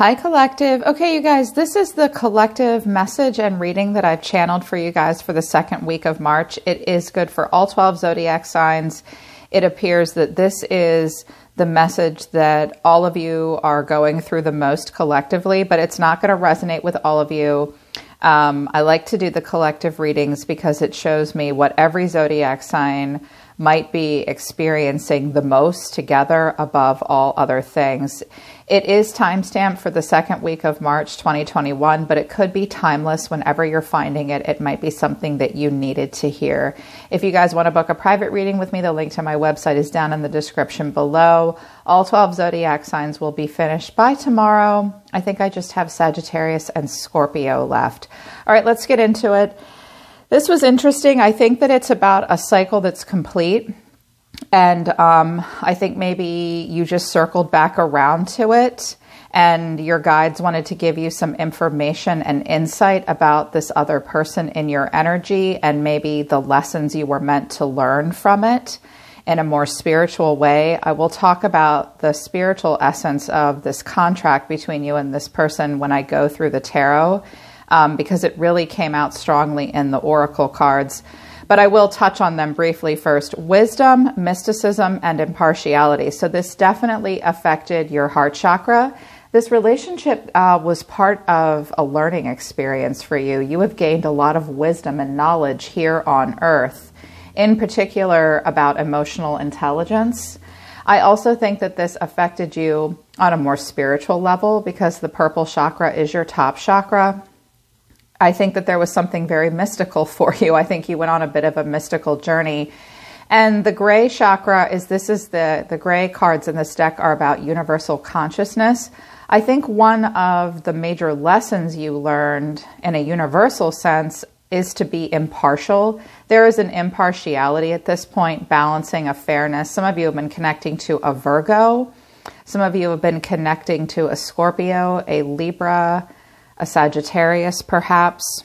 Hi, collective. Okay, you guys, this is the collective message and reading that I've channeled for you guys for the second week of March. It is good for all 12 zodiac signs. It appears that this is the message that all of you are going through the most collectively, but it's not going to resonate with all of you. I like to do the collective readings because it shows me what every zodiac sign might be experiencing the most together above all other things. It is timestamped for the second week of March 2021, but it could be timeless whenever you're finding it. It might be something that you needed to hear. If you guys want to book a private reading with me, the link to my website is down in the description below. All 12 zodiac signs will be finished by tomorrow. I think I just have Sagittarius and Scorpio left. All right, let's get into it. This was interesting. I think that it's about a cycle that's complete. And I think maybe you just circled back around to it and your guides wanted to give you some information and insight about this other person in your energy and maybe the lessons you were meant to learn from it in a more spiritual way. I will talk about the spiritual essence of this contract between you and this person when I go through the tarot. Because it really came out strongly in the oracle cards. But I will touch on them briefly first. Wisdom, mysticism, and impartiality. So this definitely affected your heart chakra. This relationship was part of a learning experience for you. You have gained a lot of wisdom and knowledge here on Earth, in particular about emotional intelligence. I also think that this affected you on a more spiritual level because the purple chakra is your top chakra. I think that there was something very mystical for you. I think you went on a bit of a mystical journey. And the gray chakra is, this is the gray cards in this deck are about universal consciousness. I think one of the major lessons you learned in a universal sense is to be impartial. There is an impartiality at this point, balancing a fairness. Some of you have been connecting to a Virgo. Some of you have been connecting to a Scorpio, a Libra, a Sagittarius, perhaps.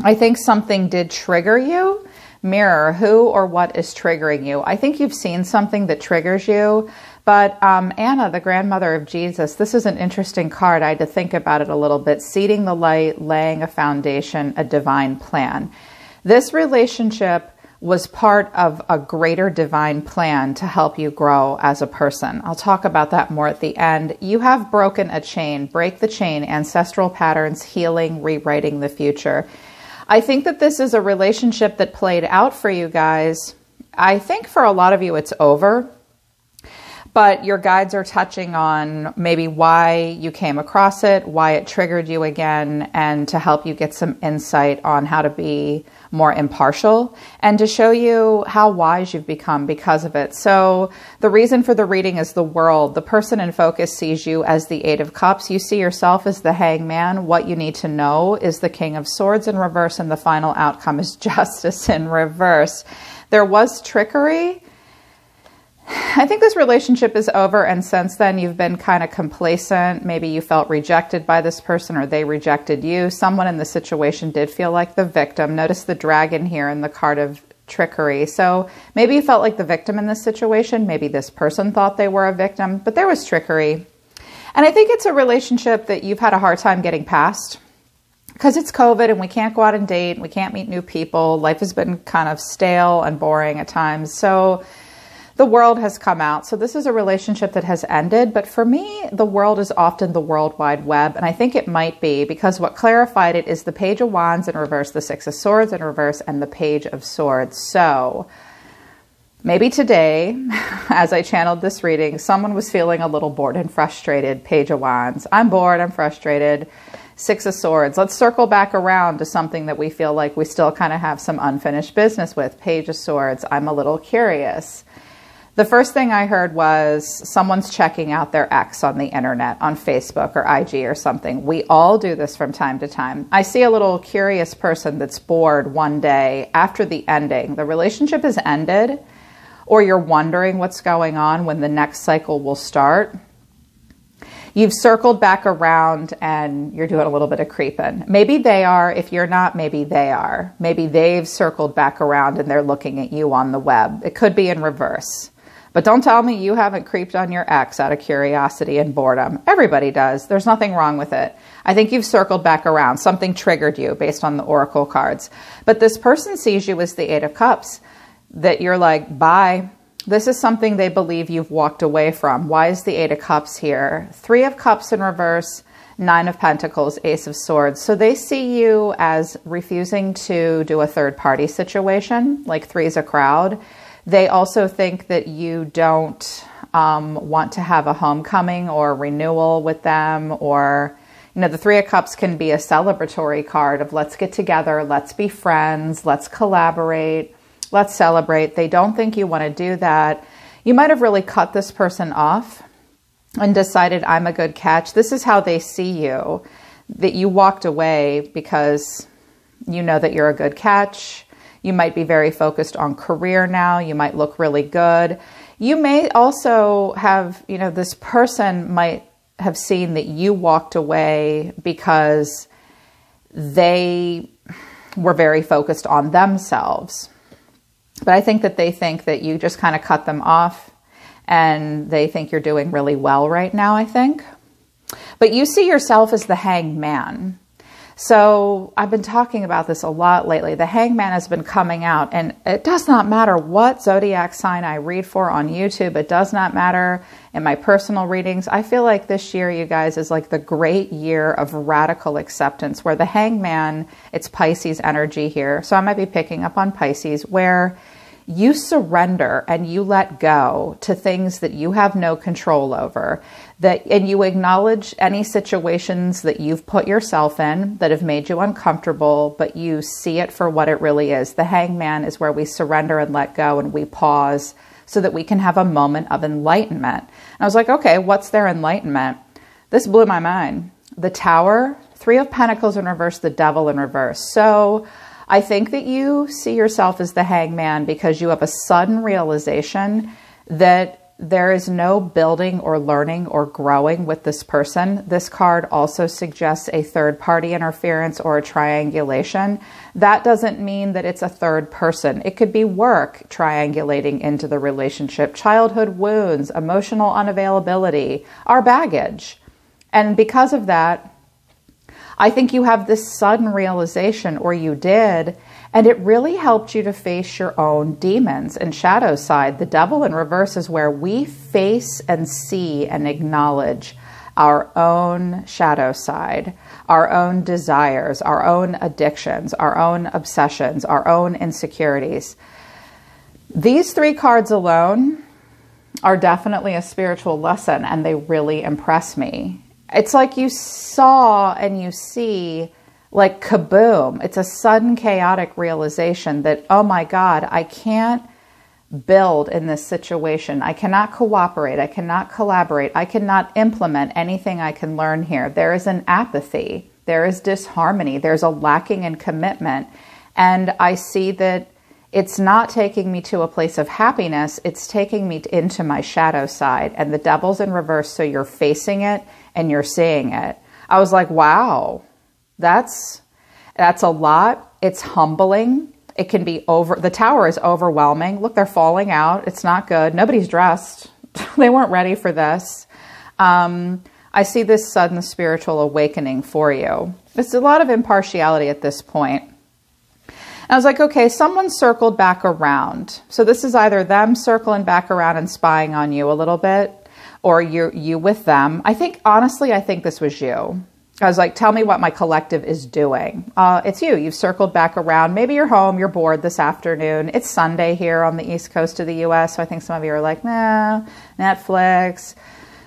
I think something did trigger you. Mirror, who or what is triggering you? I think you've seen something that triggers you. But Anna, the grandmother of Jesus, this is an interesting card. I had to think about it a little bit. Seeding the light, laying a foundation, a divine plan. This relationship was part of a greater divine plan to help you grow as a person. I'll talk about that more at the end. You have broken a chain, break the chain, ancestral patterns, healing, rewriting the future. I think that this is a relationship that played out for you guys. I think for a lot of you it's over, but your guides are touching on maybe why you came across it, why it triggered you again, and to help you get some insight on how to be more impartial and to show you how wise you've become because of it. So the reason for the reading is the world. The person in focus sees you as the Eight of Cups. You see yourself as the Hangman. What you need to know is the King of Swords in reverse, and the final outcome is justice in reverse. There was trickery. I think this relationship is over, and since then you've been kind of complacent. Maybe you felt rejected by this person or they rejected you. Someone in the situation did feel like the victim. Notice the dragon here in the card of trickery. So maybe you felt like the victim in this situation. Maybe this person thought they were a victim, but there was trickery. And I think it's a relationship that you've had a hard time getting past because it's COVID and we can't go out and date. We can't meet new people. Life has been kind of stale and boring at times. So the world has come out. So this is a relationship that has ended. But for me, the world is often the World Wide Web. And I think it might be because what clarified it is the Page of Wands in reverse, the Six of Swords in reverse, and the Page of Swords. So maybe today, as I channeled this reading, someone was feeling a little bored and frustrated. Page of Wands. I'm bored. I'm frustrated. Six of Swords. Let's circle back around to something that we feel like we still kind of have some unfinished business with. Page of Swords. I'm a little curious. The first thing I heard was someone's checking out their ex on the internet, on Facebook or IG or something. We all do this from time to time. I see a little curious person that's bored one day after the ending. The relationship has ended, or you're wondering what's going on when the next cycle will start. You've circled back around and you're doing a little bit of creeping. Maybe they are. If you're not, maybe they are. Maybe they've circled back around and they're looking at you on the web. It could be in reverse. But don't tell me you haven't creeped on your ex out of curiosity and boredom. Everybody does. There's nothing wrong with it. I think you've circled back around. Something triggered you based on the oracle cards. But this person sees you as the Eight of Cups, that you're like, bye. This is something they believe you've walked away from. Why is the Eight of Cups here? Three of Cups in reverse, Nine of Pentacles, Ace of Swords. So they see you as refusing to do a third party situation, like three's a crowd. They also think that you don't want to have a homecoming or renewal with them, or, you know, the Three of Cups can be a celebratory card of let's get together, let's be friends, let's collaborate, let's celebrate. They don't think you want to do that. You might have really cut this person off and decided, I'm a good catch. This is how they see you, that you walked away because you know that you're a good catch. You might be very focused on career now. You might look really good. You may also have, you know, this person might have seen that you walked away because they were very focused on themselves. But I think that they think that you just kind of cut them off and they think you're doing really well right now, I think. But you see yourself as the Hanged Man. So I've been talking about this a lot lately. The Hanged Man has been coming out, and it does not matter what zodiac sign I read for on YouTube. It does not matter in my personal readings. I feel like this year, you guys, is like the great year of radical acceptance, where the Hanged Man, it's Pisces energy here. So I might be picking up on Pisces, where you surrender and you let go to things that you have no control over, and you acknowledge any situations that you've put yourself in that have made you uncomfortable, but you see it for what it really is. The Hanged Man is where we surrender and let go and we pause so that we can have a moment of enlightenment. And I was like, okay, what's their enlightenment? This blew my mind. The Tower, Three of Pentacles in reverse, the Devil in reverse. So I think that you see yourself as the Hanged Man because you have a sudden realization that there is no building or learning or growing with this person. This card also suggests a third party interference or a triangulation. That doesn't mean that it's a third person. It could be work triangulating into the relationship, childhood wounds, emotional unavailability, our baggage. And because of that, I think you have this sudden realization, or you did, and it really helped you to face your own demons and shadow side. The Devil in reverse is where we face and see and acknowledge our own shadow side, our own desires, our own addictions, our own obsessions, our own insecurities. These three cards alone are definitely a spiritual lesson, and they really impress me. It's like you saw and you see, like kaboom. It's a sudden chaotic realization that, oh my God, I can't build in this situation. I cannot cooperate. I cannot collaborate. I cannot implement anything I can learn here. There is an apathy. There is disharmony. There's a lacking in commitment. And I see that it's not taking me to a place of happiness. It's taking me into my shadow side. And the Devil's in reverse, so you're facing it and you're seeing it. I was like, wow, that's a lot. It's humbling. It can be the Tower is overwhelming. Look, they're falling out. It's not good. Nobody's dressed. They weren't ready for this. I see this sudden spiritual awakening for you. It's a lot of impartiality at this point. And I was like, okay, someone circled back around. So this is either them circling back around and spying on you a little bit, or you with them. Honestly, I think this was you. I was like, tell me what my collective is doing. It's you. You've circled back around. Maybe you're home. You're bored this afternoon. It's Sunday here on the East Coast of the U.S. So I think some of you are like, nah, Netflix,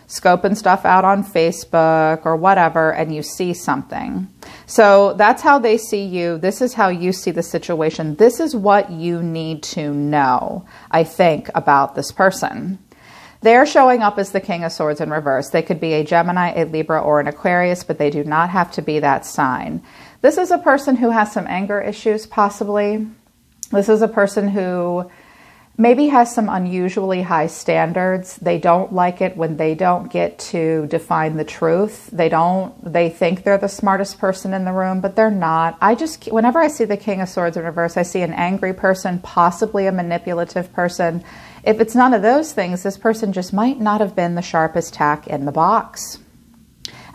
scoping stuff out on Facebook or whatever, and you see something. So that's how they see you. This is how you see the situation. This is what you need to know, I think, about this person. They're showing up as the King of Swords in reverse. They could be a Gemini, a Libra, or an Aquarius, but they do not have to be that sign. This is a person who has some anger issues, possibly. This is a person who maybe has some unusually high standards. They don't like it when they don't get to define the truth. They think they're the smartest person in the room, but they're not. Whenever I see the King of Swords in reverse, I see an angry person, possibly a manipulative person. If it's none of those things, this person just might not have been the sharpest tack in the box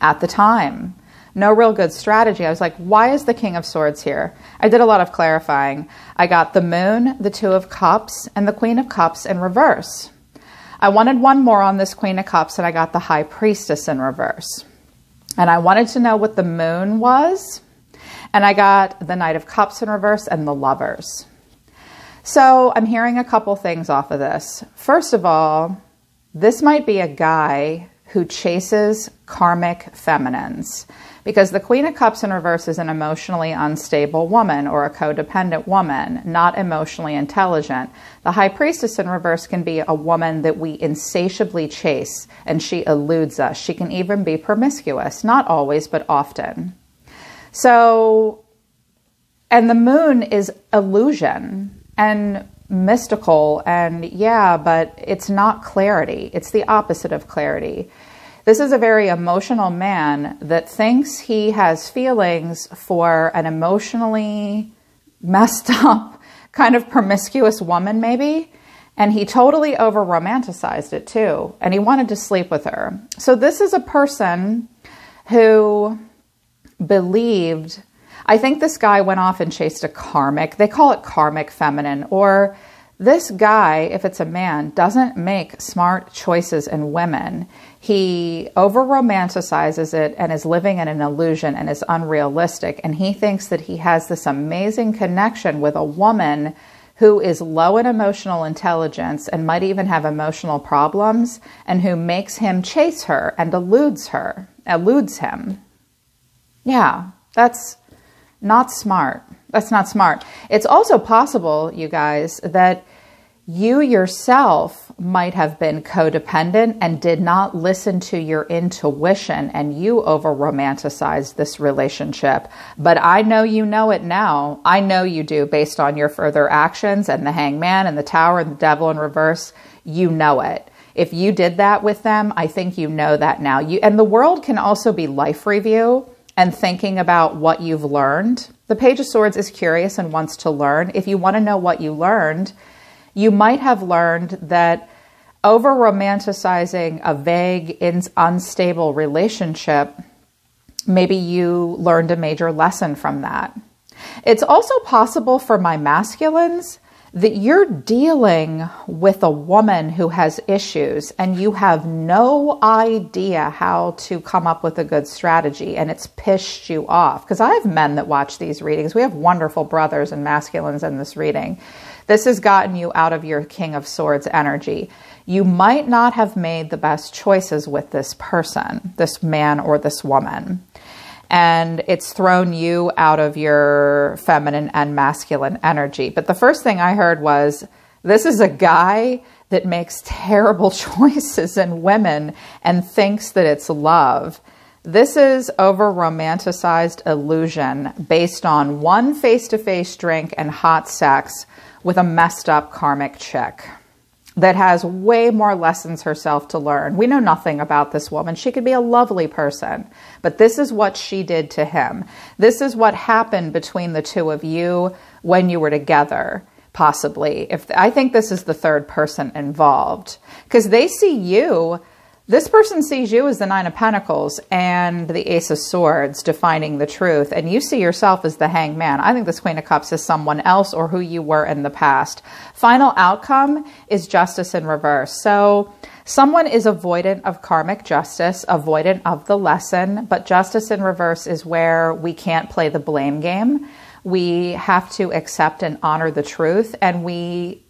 at the time. No real good strategy. I was like, why is the King of Swords here? I did a lot of clarifying. I got the Moon, the Two of Cups, and the Queen of Cups in reverse. I wanted one more on this Queen of Cups, and I got the High Priestess in reverse. And I wanted to know what the Moon was, and I got the Knight of Cups in reverse and the Lovers. So I'm hearing a couple things off of this. First of all, this might be a guy who chases karmic feminines, because the Queen of Cups in reverse is an emotionally unstable woman or a codependent woman, not emotionally intelligent. The High Priestess in reverse can be a woman that we insatiably chase, and she eludes us. She can even be promiscuous, not always, but often. So, and the Moon is illusion and mystical, and yeah, but it's not clarity. It's the opposite of clarity. This is a very emotional man that thinks he has feelings for an emotionally messed up, kind of promiscuous woman maybe, and he totally over-romanticized it too, and he wanted to sleep with her. So this is a person who believed, I think this guy went off and chased a karmic, they call it karmic feminine, or this guy, if it's a man, doesn't make smart choices in women. He over-romanticizes it and is living in an illusion and is unrealistic. And he thinks that he has this amazing connection with a woman who is low in emotional intelligence and might even have emotional problems, and who makes him chase her and eludes him. Yeah, that's not smart. That's not smart. It's also possible, you guys, that you yourself might have been codependent and did not listen to your intuition, and you over-romanticized this relationship. But I know you know it now. I know you do, based on your further actions and the Hangman and the Tower and the Devil in reverse. You know it. If you did that with them, I think you know that now. And the world can also be life review and thinking about what you've learned. The Page of Swords is curious and wants to learn. If you want to know what you learned, you might have learned that over-romanticizing a vague, unstable relationship, maybe you learned a major lesson from that. It's also possible for my masculines that you're dealing with a woman who has issues and you have no idea how to come up with a good strategy, and it's pissed you off. Because I have men that watch these readings. We have wonderful brothers and masculines in this reading. This has gotten you out of your King of Swords energy. You might not have made the best choices with this person, this man or this woman. And it's thrown you out of your feminine and masculine energy. But the first thing I heard was, this is a guy that makes terrible choices in women and thinks that it's love. This is over-romanticized illusion based on one face-to-face drink and hot sex with a messed up karmic chick that has way more lessons herself to learn. We know nothing about this woman. She could be a lovely person, but this is what she did to him. This is what happened between the two of you when you were together, possibly. I think this is the third person involved, because they see you. This person sees you as the Nine of Pentacles and the Ace of Swords, defining the truth, and you see yourself as the Hangman. I think this Queen of Cups is someone else or who you were in the past. Final outcome is Justice in reverse. So someone is avoidant of karmic justice, avoidant of the lesson, but Justice in reverse is where we can't play the blame game. We have to accept and honor the truth, and we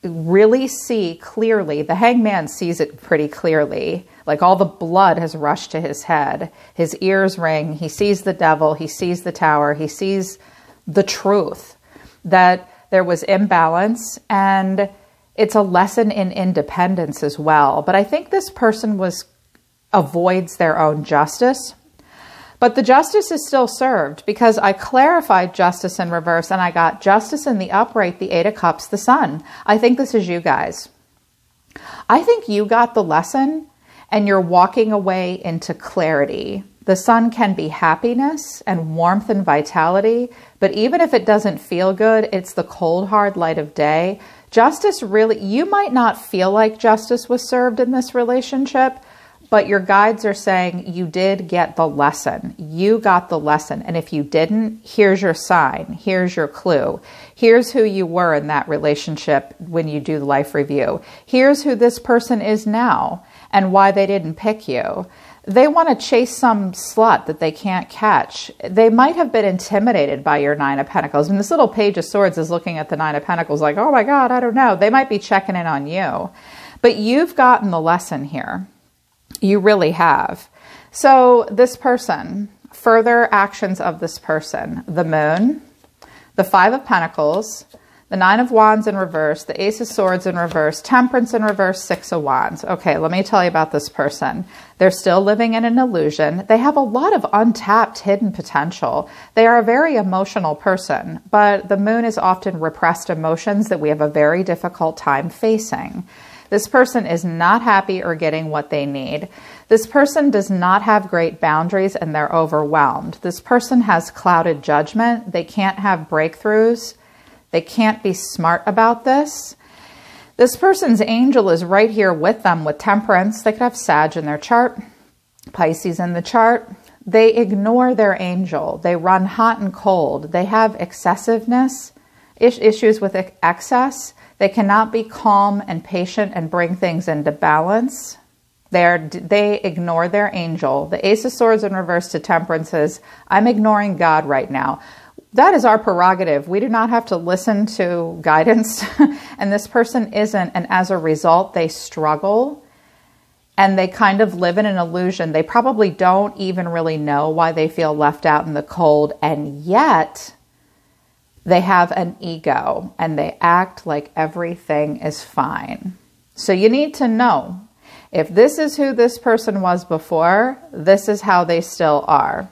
really see clearly. The Hangman sees it pretty clearly. Like all the blood has rushed to his head. His ears ring. He sees the Devil. He sees the Tower. He sees the truth that there was imbalance, and it's a lesson in independence as well. But I think this person avoids their own justice. But the justice is still served because I clarified justice in reverse and I got justice in the upright, the Eight of Cups, the Sun. I think this is you guys. I think you got the lesson and you're walking away into clarity. The Sun can be happiness and warmth and vitality, but even if it doesn't feel good, it's the cold, hard light of day. Justice really, you might not feel like justice was served in this relationship, but your guides are saying you did get the lesson. You got the lesson. And if you didn't, here's your sign. Here's your clue. Here's who you were in that relationship when you do the life review. Here's who this person is now and why they didn't pick you. They want to chase some slut that they can't catch. They might have been intimidated by your Nine of Pentacles. And this little Page of Swords is looking at the Nine of Pentacles like, oh my God, I don't know. They might be checking in on you. But you've gotten the lesson here. You really have. So this person, further actions of this person, the Moon, the Five of Pentacles, the Nine of Wands in reverse, the Ace of Swords in reverse, Temperance in reverse, Six of Wands. Okay, let me tell you about this person. They're still living in an illusion. They have a lot of untapped hidden potential. They are a very emotional person, but the Moon is often repressed emotions that we have a very difficult time facing. This person is not happy or getting what they need. This person does not have great boundaries and they're overwhelmed. This person has clouded judgment. They can't have breakthroughs. They can't be smart about this. This person's angel is right here with them with Temperance. They could have Sag in their chart, Pisces in the chart. They ignore their angel. They run hot and cold. They have excessiveness, issues with excess. They cannot be calm and patient and bring things into balance. They ignore their angel. The Ace of Swords in reverse to Temperance is, I'm ignoring God right now. That is our prerogative. We do not have to listen to guidance, and this person isn't, and as a result, they struggle, and they kind of live in an illusion. They probably don't even really know why they feel left out in the cold, and yet they have an ego, and they act like everything is fine. So you need to know, if this is who this person was before, this is how they still are.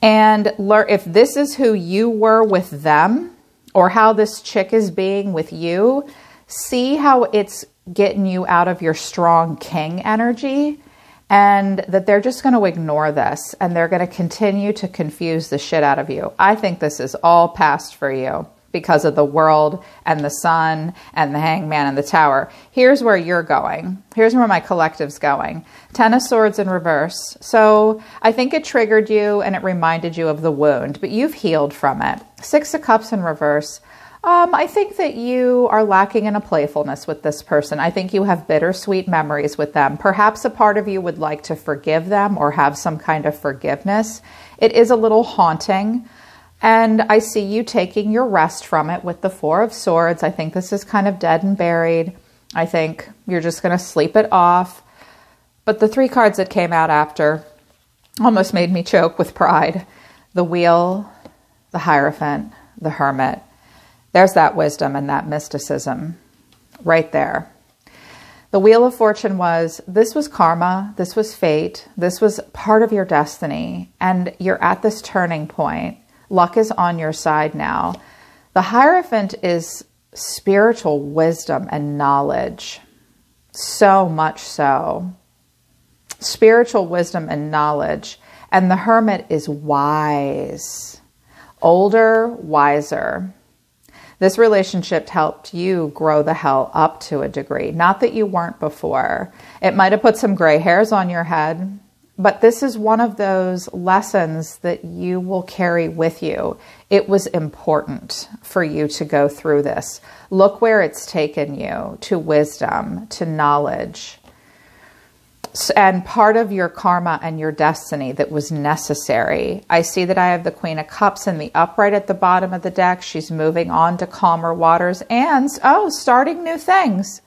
And if this is who you were with them, or how this chick is being with you, see how it's getting you out of your strong king energy, and that they're just going to ignore this, and they're going to continue to confuse the shit out of you. I think this is all past for you because of the World and the Sun and the Hangman and the Tower. Here's where you're going. Here's where my collective's going. Ten of Swords in reverse. So I think it triggered you and it reminded you of the wound, but you've healed from it. Six of Cups in reverse. I think that you are lacking in a playfulness with this person. I think you have bittersweet memories with them. Perhaps a part of you would like to forgive them or have some kind of forgiveness. It is a little haunting. And I see you taking your rest from it with the Four of Swords. I think this is kind of dead and buried. I think you're just going to sleep it off. But the three cards that came out after almost made me choke with pride. The Wheel, the Hierophant, the Hermit. There's that wisdom and that mysticism right there. The Wheel of Fortune was, this was karma, this was fate, this was part of your destiny, and you're at this turning point. Luck is on your side now. The Hierophant is spiritual wisdom and knowledge. So much so. Spiritual wisdom and knowledge. And the Hermit is wise. Older, wiser. This relationship helped you grow the hell up to a degree. Not that you weren't before. It might have put some gray hairs on your head. But this is one of those lessons that you will carry with you. It was important for you to go through this. Look where it's taken you, to wisdom, to knowledge. And part of your karma and your destiny that was necessary. I see that I have the Queen of Cups in the upright at the bottom of the deck. She's moving on to calmer waters and, oh, starting new things.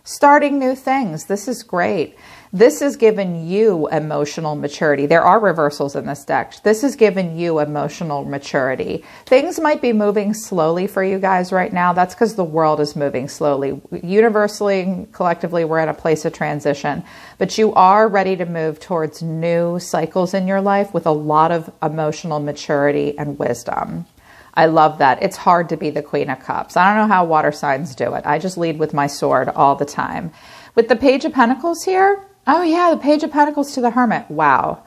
starting new things. This is great. This has given you emotional maturity. There are reversals in this deck. This has given you emotional maturity. Things might be moving slowly for you guys right now. That's because the world is moving slowly. Universally, collectively, we're in a place of transition. But you are ready to move towards new cycles in your life with a lot of emotional maturity and wisdom. I love that. It's hard to be the Queen of Cups. I don't know how water signs do it. I just lead with my sword all the time. With the Page of Pentacles here, oh yeah, the Page of Pentacles to the Hermit. Wow.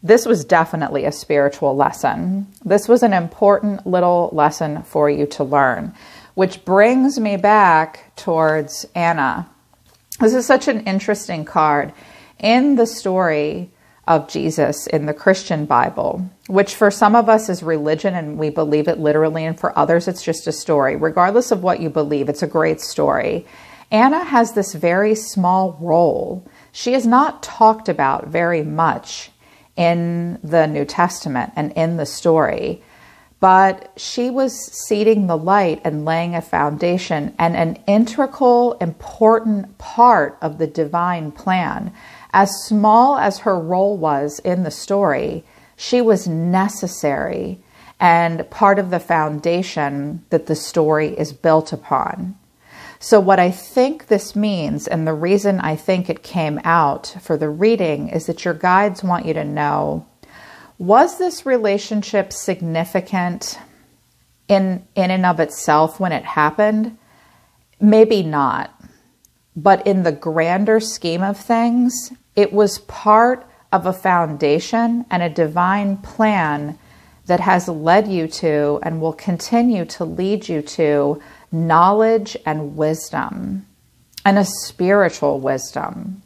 This was definitely a spiritual lesson. This was an important little lesson for you to learn, which brings me back towards Anna. This is such an interesting card. In the story of Jesus in the Christian Bible, which for some of us is religion and we believe it literally, and for others it's just a story. Regardless of what you believe, it's a great story. Anna has this very small role. She is not talked about very much in the New Testament and in the story, but she was seeding the light and laying a foundation and an integral, important part of the divine plan. As small as her role was in the story, she was necessary and part of the foundation that the story is built upon. So what I think this means, and the reason I think it came out for the reading, is that your guides want you to know, was this relationship significant in and of itself when it happened? Maybe not. But in the grander scheme of things, it was part of a foundation and a divine plan that has led you to and will continue to lead you to knowledge and wisdom, and a spiritual wisdom.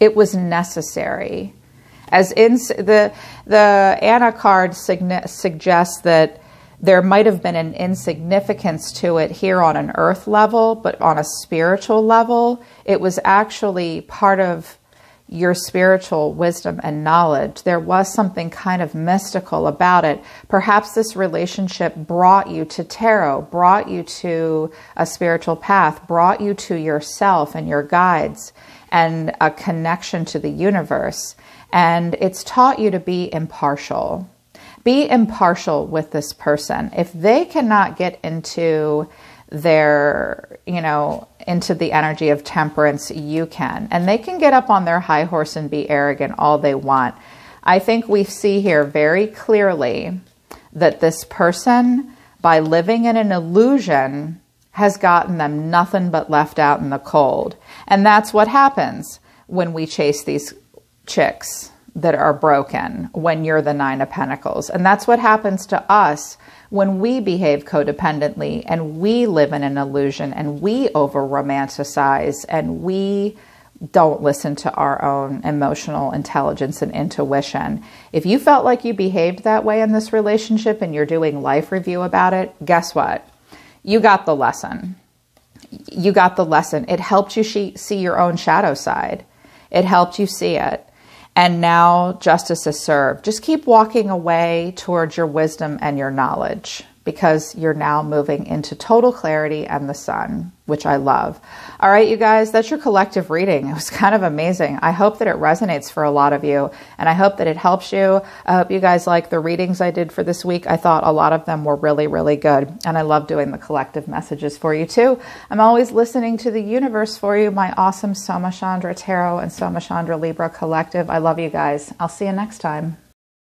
It was necessary. As in the Anna card suggests that there might have been an insignificance to it here on an earth level, but on a spiritual level, it was actually part of your spiritual wisdom and knowledge. There was something kind of mystical about it. Perhaps this relationship brought you to tarot, brought you to a spiritual path, brought you to yourself and your guides and a connection to the universe. And it's taught you to be impartial. Be impartial with this person. If they cannot get into their, into the energy of temperance, you can. And they can get up on their high horse and be arrogant all they want. I think we see here very clearly that this person, by living in an illusion, has gotten them nothing but left out in the cold. And that's what happens when we chase these chicks that are broken, when you're the Nine of Pentacles. And that's what happens to us when we behave codependently and we live in an illusion and we over-romanticize and we don't listen to our own emotional intelligence and intuition. If you felt like you behaved that way in this relationship and you're doing life review about it, guess what? You got the lesson. You got the lesson. It helped you see your own shadow side. It helped you see it. And now justice is served. Just keep walking away towards your wisdom and your knowledge, because you're now moving into total clarity and the sun, which I love. All right, you guys, that's your collective reading. It was kind of amazing. I hope that it resonates for a lot of you, and I hope that it helps you. I hope you guys like the readings I did for this week. I thought a lot of them were really, really good, and I love doing the collective messages for you too. I'm always listening to the universe for you, my awesome Soma Chandra Tarot and Soma Chandra Libra collective. I love you guys. I'll see you next time.